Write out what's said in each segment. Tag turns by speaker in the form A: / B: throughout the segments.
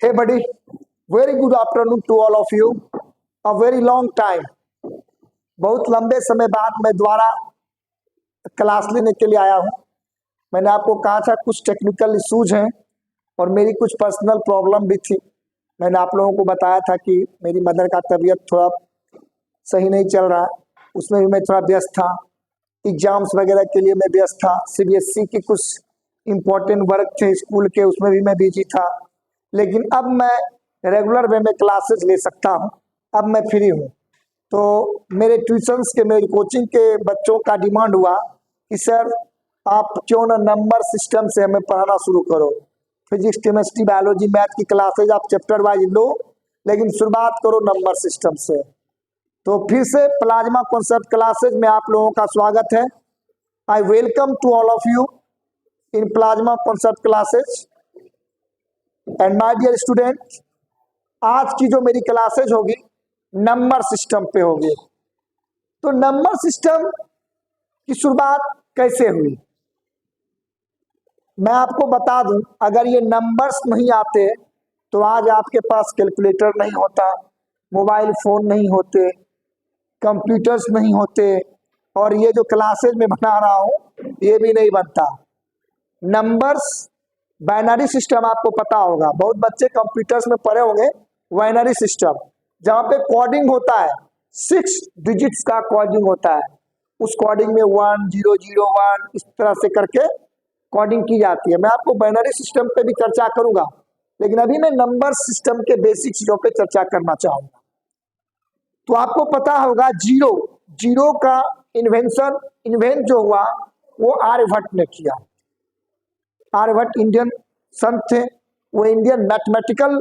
A: Hey buddy, very good afternoon to all of you. A very long time, बहुत लंबे समय बाद मैं दोबारा क्लास लेने के लिए आया हूँ। मैंने आपको कहा था कुछ टेक्निकल इश्यूज हैं और मेरी कुछ पर्सनल प्रॉब्लम भी थी। मैंने आप लोगों को बताया था कि मेरी मदर का तबीयत थोड़ा सही नहीं चल रहा है, उसमें भी मैं थोड़ा व्यस्त था। एग्जाम्स वगैरह के लिए मैं व्यस्त था। सीबीएसई के कुछ इम्पोर्टेंट वर्क थे स्कूल के, उसमें भी मैं बिजी था। लेकिन अब मैं रेगुलर वे में क्लासेस ले सकता हूँ। अब मैं फ्री हूँ। तो मेरे ट्यूशन्स के, मेरी कोचिंग के बच्चों का डिमांड हुआ कि सर आप क्यों ना नंबर सिस्टम से हमें पढ़ाना शुरू करो। फिजिक्स, केमिस्ट्री, बायोलॉजी, मैथ की क्लासेज आप चैप्टर वाइज लो, लेकिन शुरुआत करो नंबर सिस्टम से। तो फिर से प्लाज्मा कॉन्सेप्ट क्लासेज में आप लोगों का स्वागत है। I welcome to all of you in plasma concept classes and my dear student, आज की जो मेरी क्लासेज होगी नंबर सिस्टम पे होगी। तो नंबर सिस्टम की शुरुआत कैसे हुई मैं आपको बता दूं। अगर ये नंबर्स नहीं आते तो आज आपके पास कैलकुलेटर नहीं होता, मोबाइल फोन नहीं होते, कंप्यूटर्स नहीं होते, और ये जो क्लासेज में बना रहा हूं ये भी नहीं बनता। नंबर्स, बाइनरी सिस्टम आपको पता होगा, बहुत बच्चे कंप्यूटर्स में पढ़े होंगे। बाइनरी सिस्टम जहाँ पे कोडिंग होता है, 6 डिजिट्स का कोडिंग होता है। उस कोडिंग में 1 0 0 1 इस तरह से करके कोडिंग की जाती है। मैं आपको बाइनरी सिस्टम पे भी चर्चा करूंगा, लेकिन अभी मैं नंबर सिस्टम के बेसिक चीजों पे चर्चा करना चाहूंगा। तो आपको पता होगा जीरो का इन्वेंट जो हुआ वो आर्यभट्ट ने किया। आर्यभट्ट इंडियन संत थे, वो इंडियन मैथमेटिकल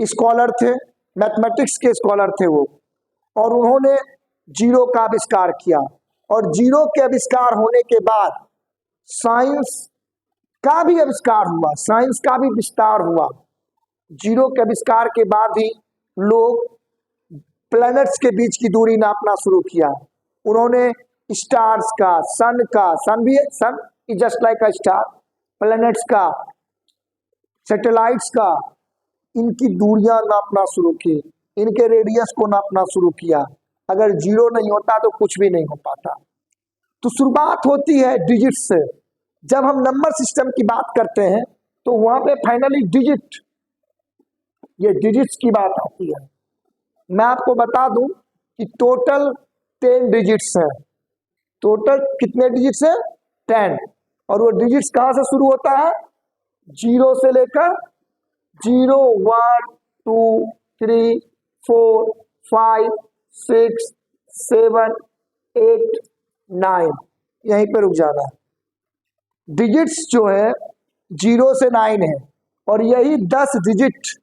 A: स्कॉलर थे, मैथमेटिक्स के स्कॉलर थे वो, और उन्होंने जीरो का आविष्कार किया। और जीरो के आविष्कार होने के बाद साइंस का भी आविष्कार हुआ, साइंस का भी विस्तार हुआ। जीरो के आविष्कार के बाद ही लोग प्लैनेट्स के बीच की दूरी नापना शुरू किया। उन्होंने स्टार्स का, सन भी, sun is just like a star, planets का, सैटेलाइट्स का, इनकी दूरियां नापना शुरू की, इनके रेडियस को नापना शुरू किया। अगर जीरो नहीं होता तो कुछ भी नहीं हो पाता। तो शुरुआत होती है डिजिट से। जब हम नंबर सिस्टम की बात करते हैं तो वहां पे फाइनली डिजिट, ये डिजिट्स की बात आती है। मैं आपको बता दूं कि टोटल 10 डिजिट्स हैं। टोटल कितने डिजिट्स हैं? 10। और वो डिजिट्स कहां से शुरू होता है? जीरो से लेकर 0 1 2 3 4 5 6 7 8 9, यहीं पे रुक जाना है। डिजिट्स जो है 0 से 9 है, और यही 10 डिजिट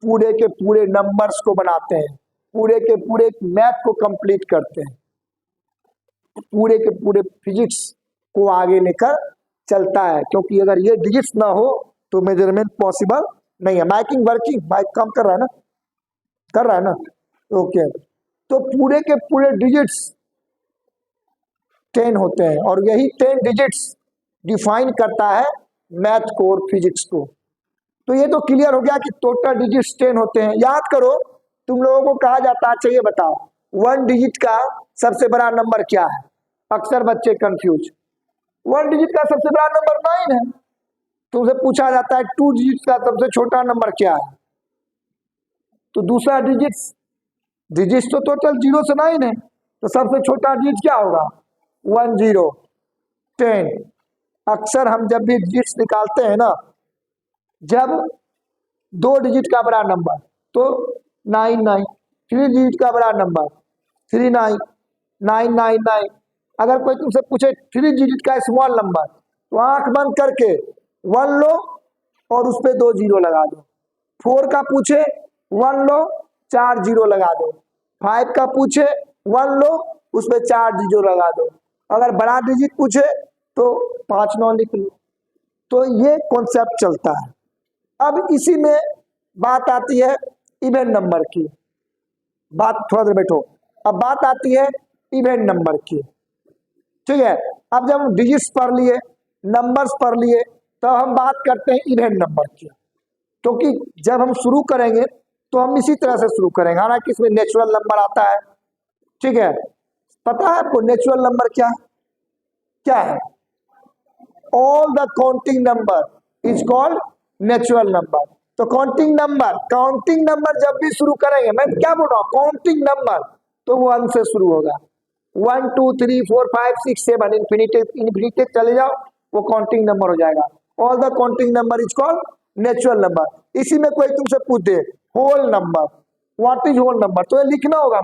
A: पूरे के पूरे नंबर्स को बनाते हैं, पूरे के पूरे मैथ को कंप्लीट करते हैं, पूरे के पूरे फिजिक्स को आगे लेकर चलता है। क्योंकि अगर ये डिजिट्स ना हो तो मेजरमेंट पॉसिबल नहीं है। माइकिंग वर्किंग, माइक काम कर रहा है ना? कर रहा है ना? ओके। तो पूरे के पूरे डिजिट्स 10 होते हैं, और यही 10 डिजिट्स डिफाइन करता है मैथ को और फिजिक्स को। तो ये तो क्लियर हो गया कि टोटल डिजिट्स 10 होते हैं। याद करो, तुम लोगों को कहा जाता है, चाहिए बताओ 1 डिजिट का सबसे बड़ा नंबर क्या है? अक्सर बच्चे कंफ्यूज। 1 डिजिट का सबसे बड़ा नंबर 9 है। तुमसे पूछा जाता है 2 डिजिट का सबसे छोटा नंबर क्या है? तो दूसरा डिजिट्स तो टोटल 0 से 9 है, तो सबसे छोटा डिजिट क्या होगा? 1 0 10। अक्सर हम जब भी डिजिट्स निकालते हैं ना, जब 2 डिजिट का बड़ा नंबर तो 9 9, 3 डिजिट का बड़ा नंबर 3 9 9 9 9। अगर कोई तुमसे पूछे 3 डिजिट का स्मॉल नंबर, तो आंख बंद करके 1 लो और उस पर 2 जीरो लगा दो। 4 का पूछे 1 लो, 4 जीरो लगा दो। 5 का पूछे 1 लो, उस पर 4 जीरो लगा दो। अगर बड़ा डिजिट पूछे तो 5 9 लिख लो। तो ये कॉन्सेप्ट चलता है। अब इसी में बात आती है इवन नंबर की। बात, थोड़ा देर बैठो। अब बात आती है इवन नंबर की, ठीक है। अब जब हम डिजिट्स पढ़ लिए, नंबर्स पढ़ लिए, तो हम बात करते हैं इवन नंबर की। क्योंकि जब हम शुरू करेंगे तो हम इसी तरह से शुरू करेंगे, हालांकि इसमें नेचुरल नंबर आता है। ठीक है, पता है आपको नेचुरल नंबर क्या है? क्या है? All the counting number is called natural number. तो काउंटिंग नंबर जब भी शुरू करेंगे, मैं क्या बोल रहा हूँ, काउंटिंग नंबर, तो वो 1 से शुरू होगा। 1 2 3 4 5 6 7 इन्फिनिटी चले जाओ, वो काउंटिंग नंबर हो जाएगा। All the counting number is called natural number. इसी में कोई तुमसे पूछ दे whole number, what is whole number, तो ये लिखना होगा।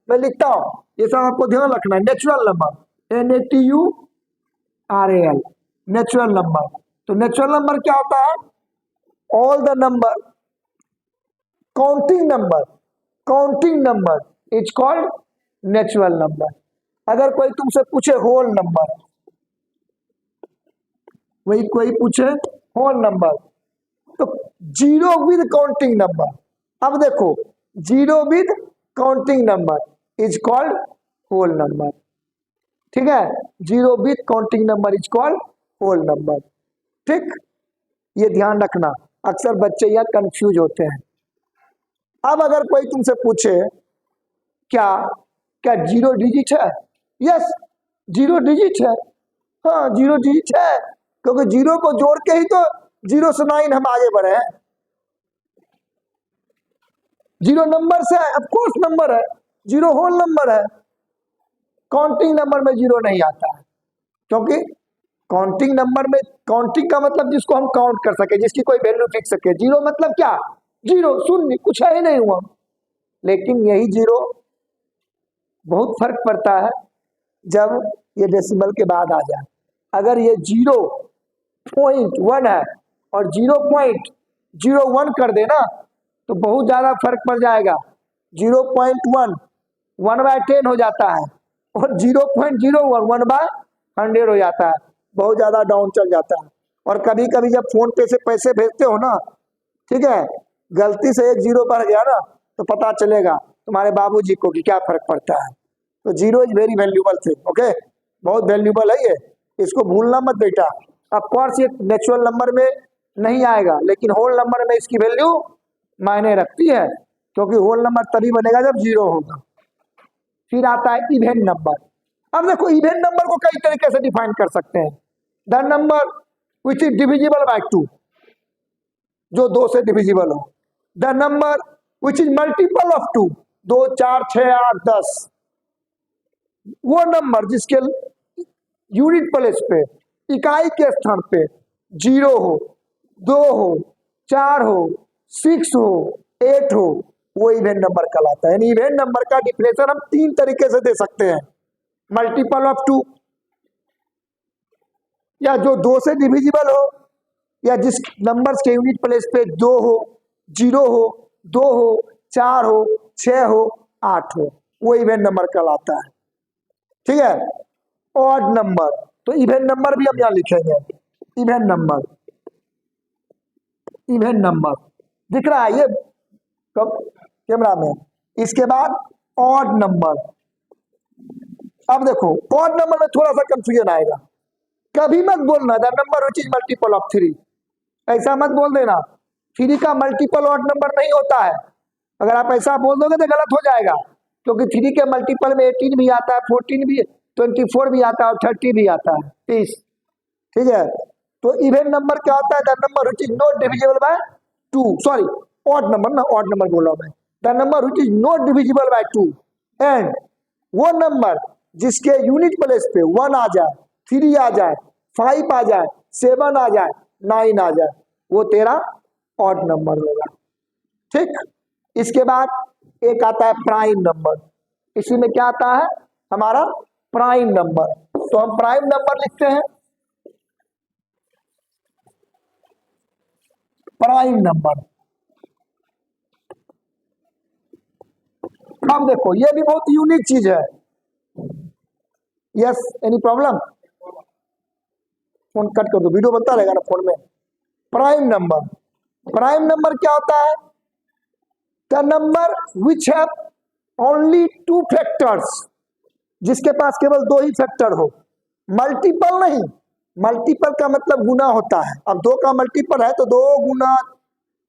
A: मैं लिखता हूँ, ये सब आपको ध्यान रखना है। Natural number NATURAL, natural number. तो नेचुरल नंबर क्या होता है? All the number, counting number is called natural number. अगर कोई तुमसे पूछे होल नंबर, वही कोई पूछे होल नंबर, तो जीरो विद काउंटिंग नंबर, अब देखो zero with counting number is called whole number. ठीक है, zero with counting number is called whole number. ठीक, ये ध्यान रखना, अक्सर बच्चे यहाँ कंफ्यूज होते हैं। अब अगर कोई तुमसे पूछे क्या क्या जीरो डिजिट है? यस, जीरो डिजिट है। हाँ, जीरो डिजिट है, क्योंकि जीरो को जोड़ के ही तो 0 से 9 हम आगे बढ़े हैं। जीरो नंबर से ऑफ कोर्स नंबर है, जीरो होल नंबर है। काउंटिंग नंबर में जीरो नहीं आता है, क्योंकि काउंटिंग नंबर में, काउंटिंग का मतलब जिसको हम काउंट कर सके, जिसकी कोई वैल्यू फिक्स सके। जीरो मतलब क्या? जीरो, शून्य, कुछ है ही नहीं हुआ। लेकिन यही जीरो बहुत फर्क पड़ता है जब ये डेसिमल के बाद आ जाए। अगर ये 0.1 है और 0.01 कर देना, तो बहुत ज्यादा फर्क पड़ जाएगा। 0.1 1/10 हो जाता है, और 0.01 1/100 हो जाता है, बहुत ज्यादा डाउन चल जाता है। और कभी कभी जब फोन पे से पैसे भेजते हो ना, ठीक है, गलती से 1 0 बढ़ गया ना, तो पता चलेगा तुम्हारे बाबूजी को कि क्या फर्क पड़ता है। तो zero is very valuable thing, okay, बहुत वैल्यूबल है ये, इसको भूलना मत बेटा। ऑफ कोर्स ये नेचुरल नंबर में नहीं आएगा, लेकिन होल नंबर में इसकी वैल्यू मायने रखती है, क्योंकि होल नंबर तभी बनेगा जब जीरो होगा। फिर आता है इवेन नंबर। अब देखो, इवेन नंबर को कई तरीके से डिफाइन कर सकते हैं। The number which is divisible by 2, जो 2 से डिविजिबल हो। The number which is multiple of 2, 2 4 6 8 10। वो नंबर जिसके यूनिट प्लेस पे, इकाई के स्थान पे 0 हो, 2 हो, 4 हो, 6 हो, 8 हो, वो इवेन नंबर कहलाता है। यानी इवेन नंबर का डिफिनेशन हम 3 तरीके से दे सकते हैं। मल्टीपल ऑफ 2, या जो 2 से डिविजिबल हो, या जिस नंबर्स के यूनिट प्लेस पे 2 हो, 0 हो, 2 हो, 4 हो, 6 हो, 8 हो, वो इवेन नंबर कहलाता है। ठीक है, ऑड नंबर, तो इवेन नंबर भी हम यहाँ लिखेंगे। इवेन नंबर, इवेन नंबर दिख रहा है ये कब कैमरा में। इसके बाद ऑड नंबर। अब देखो, ऑड नंबर में थोड़ा सा कंफ्यूजन आएगा। कभी मत बोलना the number which is multiple of 3, ऐसा मत बोल देना। 3 का मल्टीपल ऑड नंबर नहीं होता है। अगर आप ऐसा बोल दोगे तो गलत हो जाएगा, क्योंकि 3 के मल्टीपल में 18 भी आता है, 14 भी, 24 भी आता है, और 30 भी आता है, 30। ठीक है, तो इवेन नंबर क्या होता है? The number which is not divisible by 2, sorry, odd number ना, ऑड नंबर बोला मैं। The number which is not divisible by 2, and वो नंबर जिसके यूनिट प्लेस पे 1 आ जाए, 3 आ जाए, 5 आ जाए, 7 आ जाए, 9 आ जाए, वो तेरा ऑड नंबर होगा। ठीक, इसके बाद एक आता है प्राइम नंबर। इसी में क्या आता है? हमारा प्राइम नंबर। तो हम प्राइम नंबर लिखते हैं, प्राइम नंबर। अब देखो, ये भी बहुत यूनिक चीज है। Yes, any problem? Phone cut कर दो, वीडियो बनता रहेगा ना फोन में। प्राइम नंबर, प्राइम नंबर क्या होता है? The number which have only 2 factors, जिसके पास केवल 2 ही फैक्टर हो, मल्टीपल नहीं। मल्टीपल का मतलब गुना होता है। अब 2 का मल्टीपल है तो 2 गुना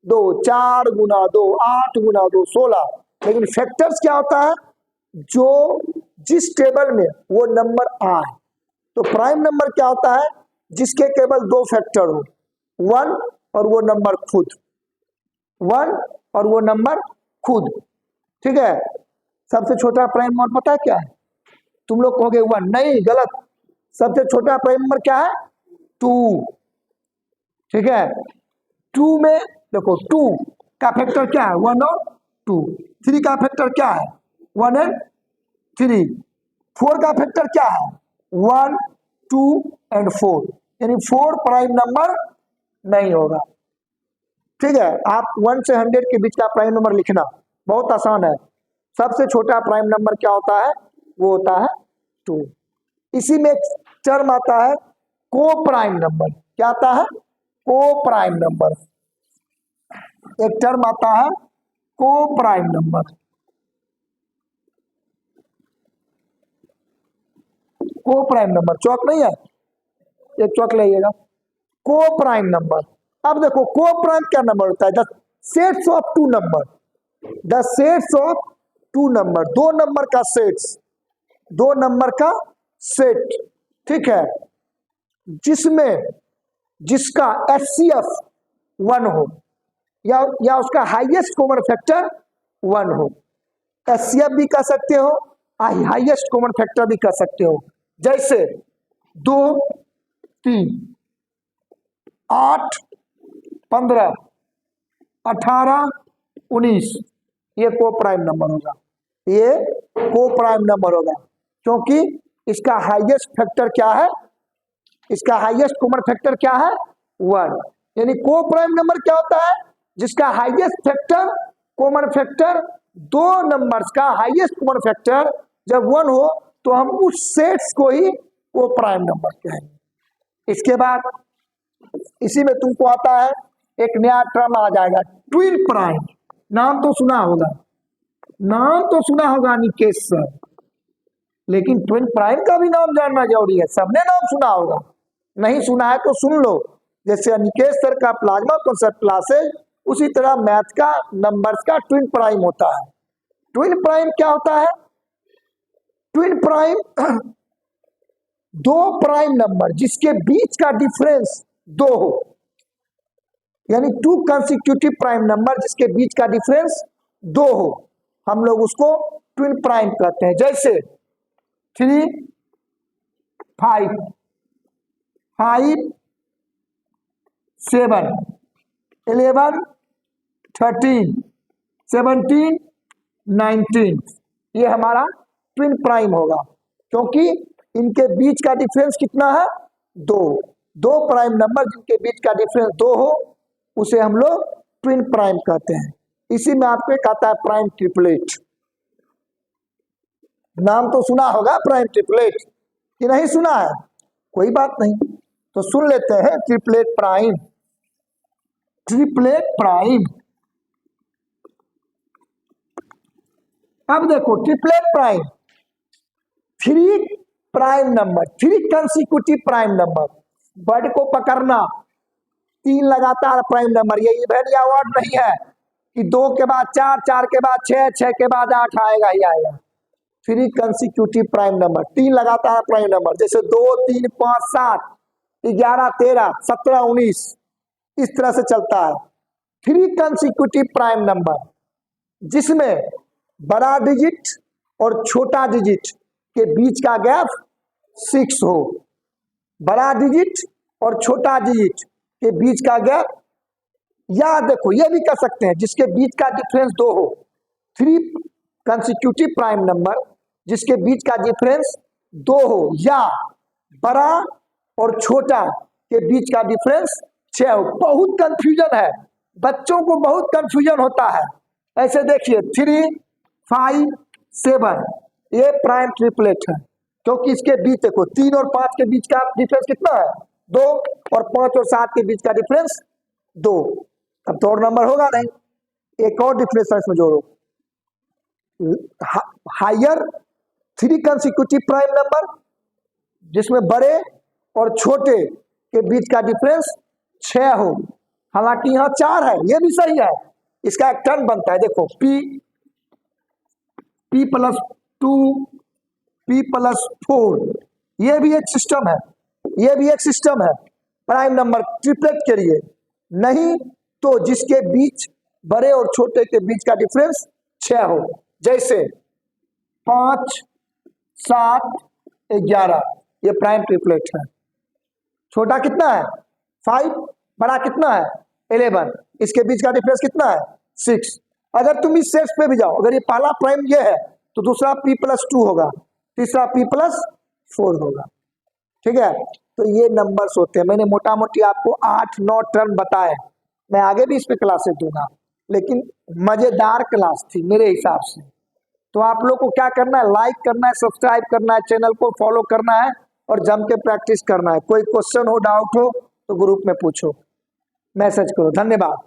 A: 2, 4 गुना 2, 8 गुना 2, 16। लेकिन फैक्टर्स क्या होता है, जो जिस टेबल में वो नंबर आए। तो प्राइम नंबर क्या होता है, जिसके केवल 2 फैक्टर हो, 1 और वो नंबर खुद, 1 और वो नंबर खुद। ठीक है। सबसे छोटा प्राइम नंबर पता है क्या है, तुम लोग कहोगे 1, नहीं, गलत। सबसे छोटा प्राइम नंबर क्या है, 2। ठीक है। 2 में देखो, 2 का फैक्टर क्या है, 1 और 2। 3 का फैक्टर क्या है, 1 एंड 3। 4 का फैक्टर क्या है, 1, 2 एंड 4। यानी 4 प्राइम नंबर नहीं होगा। ठीक है। आप 1 से 100 के बीच का प्राइम नंबर लिखना बहुत आसान है। सबसे छोटा प्राइम नंबर क्या होता है, वो होता है 2। इसी में एक टर्म आता है को प्राइम नंबर। क्या आता है, को प्राइम नंबर। एक टर्म आता है को प्राइम नंबर। को प्राइम नंबर, चौक नहीं है, एक चौक लाइएगा। को प्राइम नंबर। अब देखो को प्राइम क्या नंबर होता है, the sets of 2 number. The sets of 2 number, 2 number का सेट्स, 2 नंबर का सेट। ठीक है। जिसमें जिसका HCF 1 हो या उसका हाईएस्ट कॉमन फैक्टर 1 हो। HCF भी कह सकते हो, हाईएस्ट कॉमन फैक्टर भी कह सकते हो। जैसे 2, 3, 8, 15, 18, 19, ये को प्राइम नंबर होगा। ये को प्राइम नंबर होगा क्योंकि इसका हाईएस्ट फैक्टर क्या है, इसका हाईएस्ट कॉमन फैक्टर क्या है, 1। यानी को प्राइम नंबर क्या होता है, जिसका highest factor common factor 2 numbers का हाईएस्ट कॉमन फैक्टर जब 1 हो तो हम उस सेट्स को ही को प्राइम नंबर कहेंगे। इसके बाद इसी में तुमको आता है एक नया टर्म आ जाएगा, ट्विन प्राइम। नाम तो सुना होगा, नाम तो सुना होगा निकेश सर, लेकिन ट्विन प्राइम का भी नाम जानना जरूरी है। सबने नाम सुना होगा, नहीं सुना है तो सुन लो। जैसे निकेश सर का प्लाज्मा कॉन्सेप्ट क्लासेस, उसी तरह मैथ का नंबर्स का ट्विन प्राइम होता है। ट्विन प्राइम क्या होता है, ट्विन प्राइम 2 प्राइम नंबर जिसके बीच का डिफरेंस 2 हो, यानी 2 कंसेक्यूटिव प्राइम नंबर जिसके बीच का डिफरेंस 2 हो, हम लोग उसको ट्विन प्राइम कहते हैं। जैसे 3, 5, 5, 7, 11, 13, 17, 19, ये हमारा ट्विन प्राइम होगा क्योंकि इनके बीच का डिफरेंस कितना है, 2 प्राइम नंबर जिनके बीच का डिफरेंस 2 हो उसे हम लोग ट्विन प्राइम कहते हैं। इसी में आपको एक आता है प्राइम ट्रिपलेट। नाम तो सुना होगा प्राइम ट्रिपलेट, कि नहीं सुना है, कोई बात नहीं तो सुन लेते हैं ट्रिपलेट प्राइम। ट्रिपलेट प्राइम, अब देखो triplet prime 3 prime number, 3 consecutive prime number. Word को पकड़ना, 3 लगातार प्राइम नंबर, ये इवन या वर्ड नहीं है कि 2 के बाद 4, 4 के बाद 6, 6 के बाद 8 आएगा ही आएगा। 3 कंसेक्यूटिव प्राइम नंबर, 3 लगातार प्राइम नंबर, जैसे 2, 3, 5, 7, 11, 13, 17, 19, इस तरह से चलता है। 3 कंसेक्यूटिव प्राइम नंबर जिसमें बड़ा डिजिट और छोटा डिजिट के बीच का गैप 6 हो, बड़ा डिजिट और छोटा डिजिट के बीच का गैप, या देखो ये भी कर सकते हैं जिसके बीच का डिफरेंस 2 हो। 3 कंसेक्यूटिव प्राइम नंबर जिसके बीच का डिफरेंस 2 हो, या बड़ा और छोटा के बीच का डिफरेंस 6 हो। बहुत कंफ्यूजन है, बच्चों को बहुत कंफ्यूजन होता है। ऐसे देखिए 3, 5, 7 ये प्राइम ट्रिपलेट है क्योंकि इसके बीच देखो 3 और 5 के बीच का डिफरेंस कितना है, 2, और 5 और 7 के बीच का डिफरेंस 2। अब तो और नंबर होगा नहीं, एक और डिफरेंस इसमें जोड़ो, हायर 3 कंसेक्यूटिव प्राइम नंबर जिसमें बड़े और छोटे के बीच का डिफरेंस 6 हो, हालांकि यहाँ 4 है, ये भी सही है, इसका एक टर्म बनता है। देखो p प्लस 2 p प्लस 4, ये भी एक सिस्टम है, ये भी एक सिस्टम है प्राइम नंबर ट्रिपलेट के लिए। नहीं तो जिसके बीच बड़े और छोटे के बीच का डिफरेंस 6 हो, जैसे 5 7 11, ये प्राइम ट्रिपलेट है। छोटा कितना है 5, बड़ा कितना है 11, इसके बीच का डिफरेंस कितना है 6। अगर तुम इस सेट्स पे भी जाओ, अगर ये पहला प्राइम ये है तो दूसरा p प्लस 2 होगा, तीसरा p प्लस 4 होगा। ठीक है, तो ये नंबर्स होते हैं। मैंने मोटा मोटी आपको 8-9 टर्म बताए, मैं आगे भी इस पे क्लासेस दूंगा, लेकिन मजेदार क्लास थी मेरे हिसाब से। तो आप लोग को क्या करना है, लाइक करना है, सब्सक्राइब करना है, चैनल को फॉलो करना है और जम के प्रैक्टिस करना है। कोई क्वेश्चन हो, डाउट हो तो ग्रुप में पूछो, मैसेज करो। धन्यवाद।